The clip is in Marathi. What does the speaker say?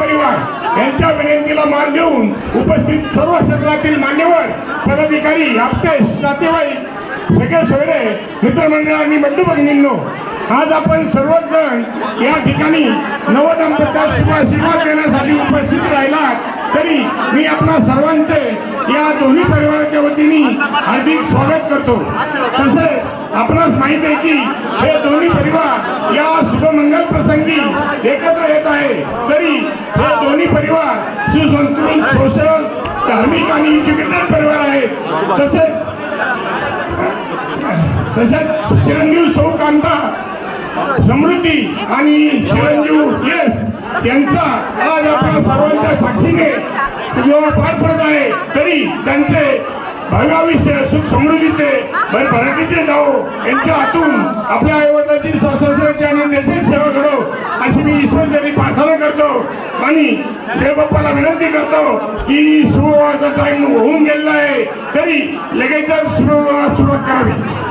परिवार यांच्या विनंतीला मान देऊन उपस्थित सर्व क्षेत्रातील मान्यवर पदाधिकारी आप्तेश नातेवाईक सगळे सोयरे मित्रमंडळ आणि बंधू भगिनींनो, आज आपण सर्वच जण या ठिकाणी नवदंपत्यास शुभ आशीर्वाद देण्यासाठी उपस्थित राहिलात तरी मी आपणा सर्वांचे या दोन्ही परिवाराच्या वतीने हार्दिक स्वागत करतो। तसेच आपणास माहिती आहे की हे दोन्ही परिवार या शुभमंगल प्रसंगी एकत्र येत आहे, तरी हे दोन्ही परिवार सुसंस्कृत सोशल धार्मिक आणि एज्युकेटेड परिवार आहेत। तसेच चिरंजीव सौ कांता समृद्धी आणि चिरंजीव यश यांचा आज आपल्या सर्वांच्या साक्षीने विवाह पार पडत आहे, तरी त्यांचे भाग्याविषय सुख समृद्धीचे भरभराटीचे जाओ यांच्या हातून आपल्या आईवडिलांची स्वातंत्र्याची आणि देशाची सेवा घडो अशी मी ईश्वरचरणी प्रार्थना करतो आणि देवबाप्पाला विनंती करतो की सुविवाहाचा टाइम होऊन गेलेला आहे, तरी लगेचच सुरुवात करावी।